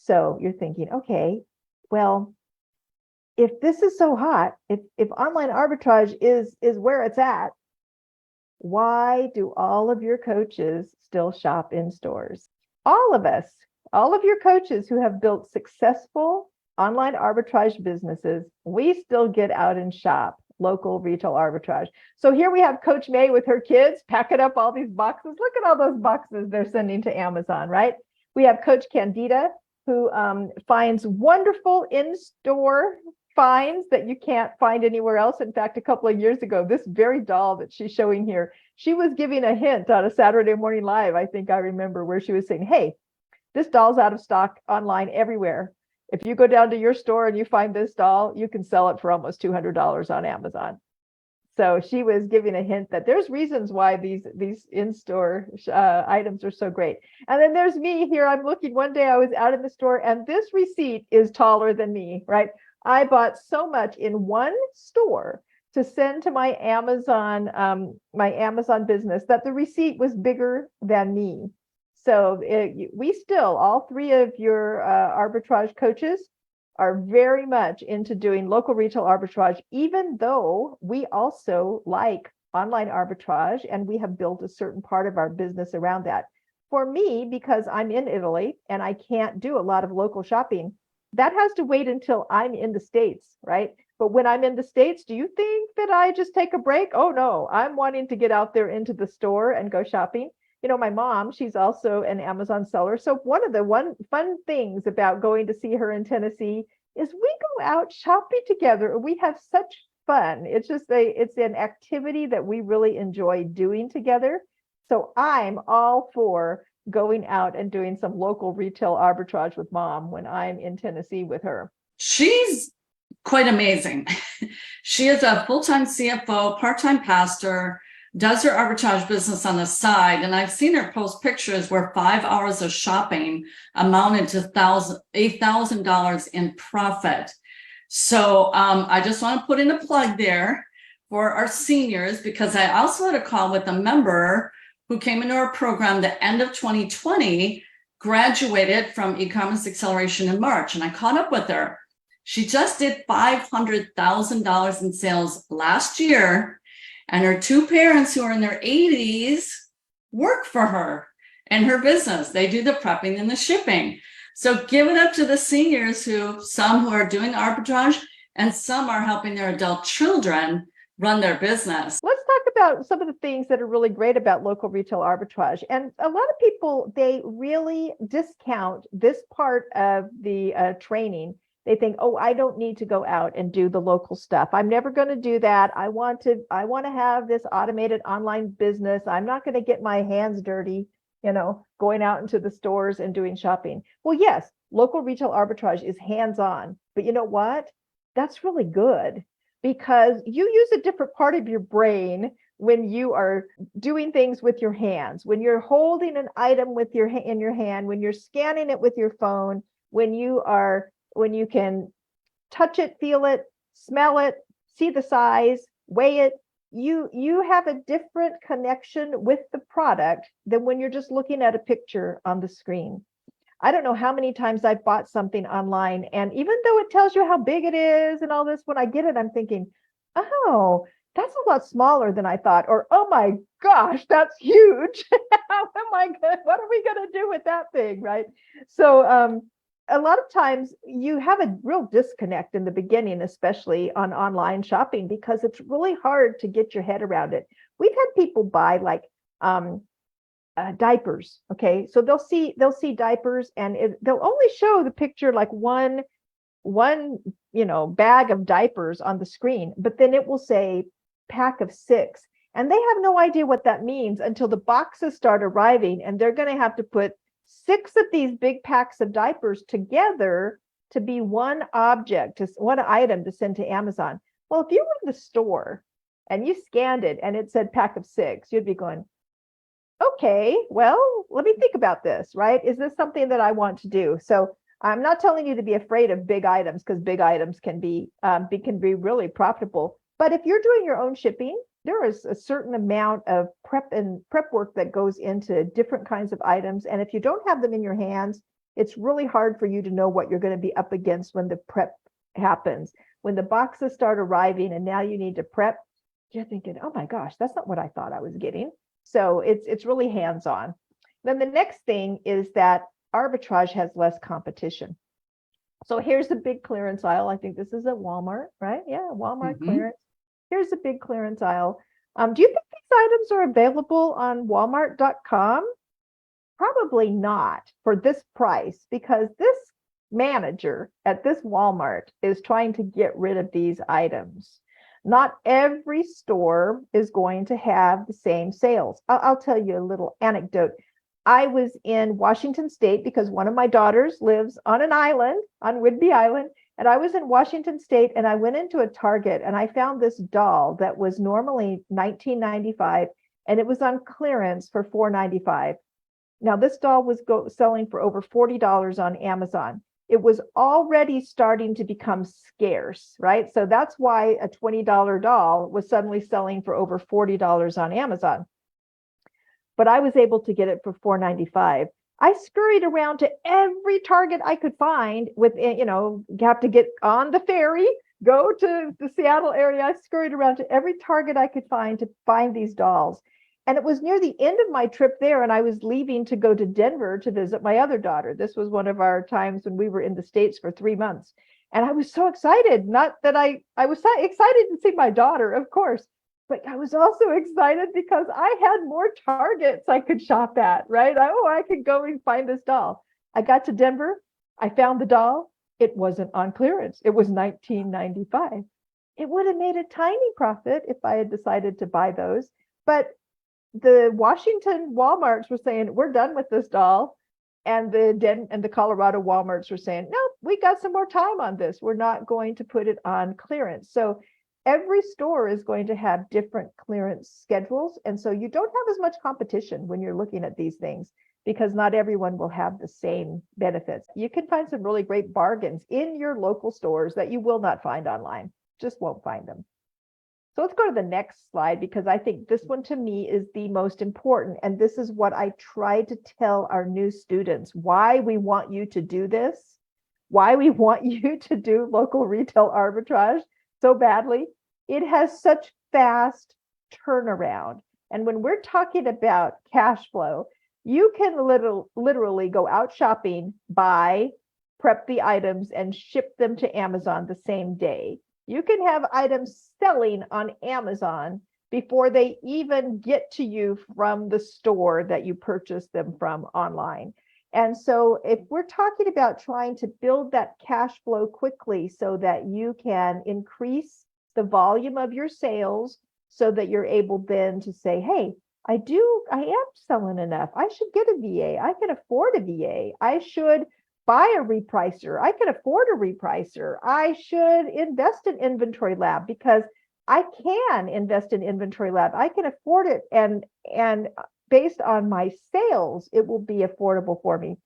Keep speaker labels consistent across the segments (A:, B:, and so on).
A: So you're thinking, okay, well, if this is so hot, if online arbitrage is where it's at, why do all of your coaches still shop in stores? All of us, all of your coaches who have built successful online arbitrage businesses, we still get out and shop local retail arbitrage. So here we have Coach May with her kids packing up all these boxes. Look at all those boxes they're sending to Amazon, right? We have Coach Candida, who finds wonderful in-store finds that you can't find anywhere else. In fact, a couple of years ago, this very doll that she's showing here, she was giving a hint on a Saturday Morning Live, I think I remember, where she was saying, hey, this doll's out of stock online everywhere. If you go down to your store and you find this doll, you can sell it for almost $200 on Amazon. So she was giving a hint that there's reasons why these in-store items are so great. And then there's me here. I'm looking, one day I was out in the store and this receipt is taller than me, right? I bought so much in one store to send to my Amazon business that the receipt was bigger than me. So we still, all three of your arbitrage coaches are very much into doing local retail arbitrage, even though we also like online arbitrage and we have built a certain part of our business around that. For me, because I'm in Italy and I can't do a lot of local shopping, that has to wait until I'm in the States, right? But when I'm in the States, do you think that I just take a break? Oh no, I'm wanting to get out there into the store and go shopping. You know, my mom, she's also an Amazon seller. So one of the fun things about going to see her in Tennessee is we go out shopping together. We have such fun. It's just it's an activity that we really enjoy doing together. So I'm all for going out and doing some local retail arbitrage with mom when I'm in Tennessee with her.
B: She's quite amazing. She is a full-time CFO, part-time pastor, does her arbitrage business on the side. And I've seen her post pictures where 5 hours of shopping amounted to $8,000 in profit. So I just want to put in a plug there for our seniors, because I also had a call with a member who came into our program the end of 2020, graduated from e-commerce acceleration in March. And I caught up with her. She just did $500,000 in sales last year. And her two parents, who are in their 80s, work for her and her business. They do the prepping and the shipping. So give it up to the seniors, some who are doing arbitrage and some are helping their adult children run their business.
A: Let's talk about some of the things that are really great about local retail arbitrage. And a lot of people, they really discount this part of the training. They think, oh, I don't need to go out and do the local stuff. I'm never going to do that. I want to have this automated online business. I'm not going to get my hands dirty, going out into the stores and doing shopping. Well, yes, local retail arbitrage is hands-on, but you know what? That's really good because you use a different part of your brain when you are doing things with your hands, when you're holding an item in your hand, when you're scanning it with your phone, when you can touch it, feel it, smell it, see the size, weigh it, you have a different connection with the product than when you're just looking at a picture on the screen. I don't know how many times I've bought something online, and even though it tells you how big it is and all this, when I get it, I'm thinking, oh, that's a lot smaller than I thought, or oh my gosh, that's huge. What are we going to do with that thing, right? So a lot of times you have a real disconnect in the beginning, especially on online shopping, because it's really hard to get your head around it. We've had people buy like diapers. Okay, so they'll see diapers, and they'll only show the picture like one bag of diapers on the screen, but then it will say pack of 6, and they have no idea what that means until the boxes start arriving, and they're going to have to put 6 of these big packs of diapers together to be one item to send to Amazon. Well, if you were in the store and you scanned it and it said pack of 6, you'd be going, okay, well, let me think about this, right? Is this something that I want to do? So I'm not telling you to be afraid of big items, because big items can be really profitable. But if you're doing your own shipping, there is a certain amount of prep work that goes into different kinds of items. And if you don't have them in your hands, it's really hard for you to know what you're going to be up against when the prep happens. When the boxes start arriving and now you need to prep, you're thinking, oh my gosh, that's not what I thought I was getting. So it's really hands-on. Then the next thing is that arbitrage has less competition. So here's the big clearance aisle. I think this is at Walmart, right? Yeah, Walmart clearance. Here's the big clearance aisle. Do you think these items are available on Walmart.com? Probably not for this price, because this manager at this Walmart is trying to get rid of these items. Not every store is going to have the same sales. I'll tell you a little anecdote. I was in Washington State because one of my daughters lives on an island, on Whidbey Island, and I was in Washington State, and I went into a Target and I found this doll that was normally $19.95 and it was on clearance for $4.95. Now this doll was selling for over $40 on Amazon. It was already starting to become scarce, right? So that's why a $20 doll was suddenly selling for over $40 on Amazon. But I was able to get it for $4.95. I scurried around to every Target I could find you have to get on the ferry, go to the Seattle area. I scurried around to every Target I could find to find these dolls. And it was near the end of my trip there, and I was leaving to go to Denver to visit my other daughter. This was one of our times when we were in the States for 3 months. And I was so excited, not that I was so excited to see my daughter, of course, but I was also excited because I had more Targets I could shop at, right? I could go and find this doll. I got to Denver. I found the doll. It wasn't on clearance. It was $19.95. It would have made a tiny profit if I had decided to buy those. But the Washington Walmarts were saying, we're done with this doll. And the Colorado Walmarts were saying, no, we got some more time on this. We're not going to put it on clearance. So every store is going to have different clearance schedules. And so you don't have as much competition when you're looking at these things, because not everyone will have the same benefits. You can find some really great bargains in your local stores that you will not find online. Just won't find them. So let's go to the next slide, because I think this one to me is the most important. And this is what I try to tell our new students, why we want you to do this, why we want you to do local retail arbitrage so badly. It has such fast turnaround. And when we're talking about cash flow, you can literally go out shopping, buy, prep the items, and ship them to Amazon the same day. You can have items selling on Amazon before they even get to you from the store that you purchased them from online. And so if we're talking about trying to build that cash flow quickly so that you can increase the volume of your sales so that you're able then to say, hey, I am selling enough. I should get a VA. I can afford a VA. I should buy a repricer. I can afford a repricer. I should invest in Inventory Lab because I can invest in Inventory Lab. I can afford it. And based on my sales, it will be affordable for me.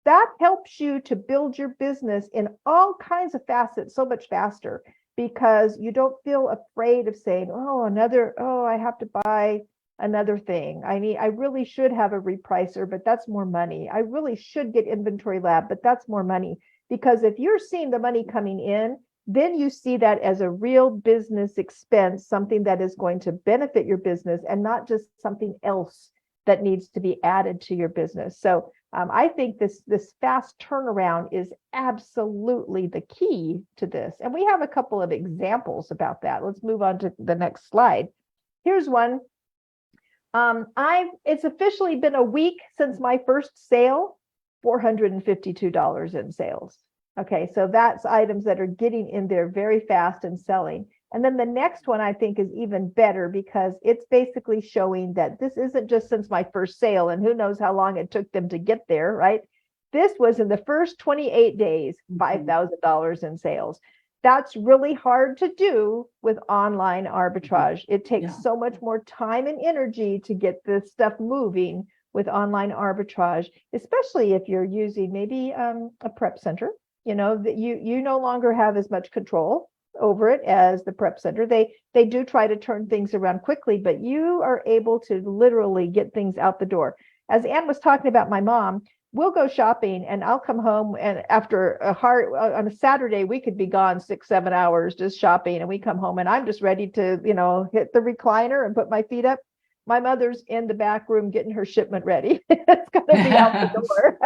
A: That helps you to build your business in all kinds of facets so much faster, because you don't feel afraid of saying, I have to buy another thing. I really should have a repricer, but that's more money. I really should get Inventory Lab, but that's more money. Because if you're seeing the money coming in, then you see that as a real business expense, something that is going to benefit your business and not just something else that needs to be added to your business. So I think this fast turnaround is absolutely the key to this. And we have a couple of examples about that. Let's move on to the next slide. Here's one. It's officially been a week since my first sale, $452 in sales. Okay, so that's items that are getting in there very fast and selling. And then the next one I think is even better, because it's basically showing that this isn't just since my first sale, and who knows how long it took them to get there, right? This was in the first 28 days, $5,000 in sales. That's really hard to do with online arbitrage. It takes so much more time and energy to get this stuff moving with online arbitrage, especially if you're using maybe a prep center. You know, that you no longer have as much control over it as the prep center. They do try to turn things around quickly, but you are able to literally get things out the door. As Ann was talking about my mom, we'll go shopping and I'll come home, and after on a Saturday, we could be gone 6, 7 hours just shopping, and we come home and I'm just ready to, hit the recliner and put my feet up. My mother's in the back room getting her shipment ready. It's gonna be out the door.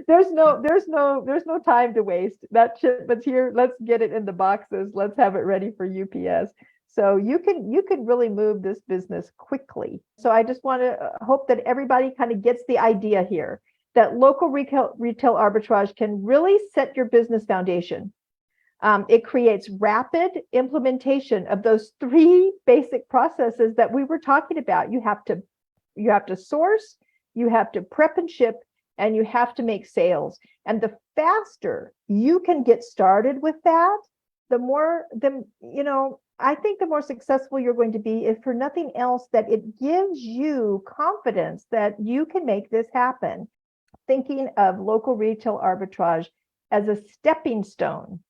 A: There's no time to waste. That shipment's here. Let's get it in the boxes. Let's have it ready for UPS. So you can really move this business quickly. So I just want to hope that everybody kind of gets the idea here that local retail arbitrage can really set your business foundation. It creates rapid implementation of those 3 basic processes that we were talking about. You have to source, you have to prep and ship, and you have to make sales. And the faster you can get started with that, I think the more successful you're going to be, if for nothing else, that it gives you confidence that you can make this happen. Thinking of local retail arbitrage as a stepping stone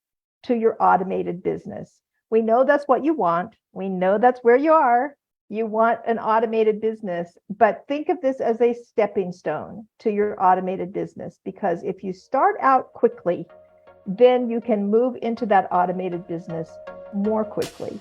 A: to your automated business. We know that's what you want. We know that's where you are. You want an automated business, but think of this as a stepping stone to your automated business, because if you start out quickly, then you can move into that automated business more quickly.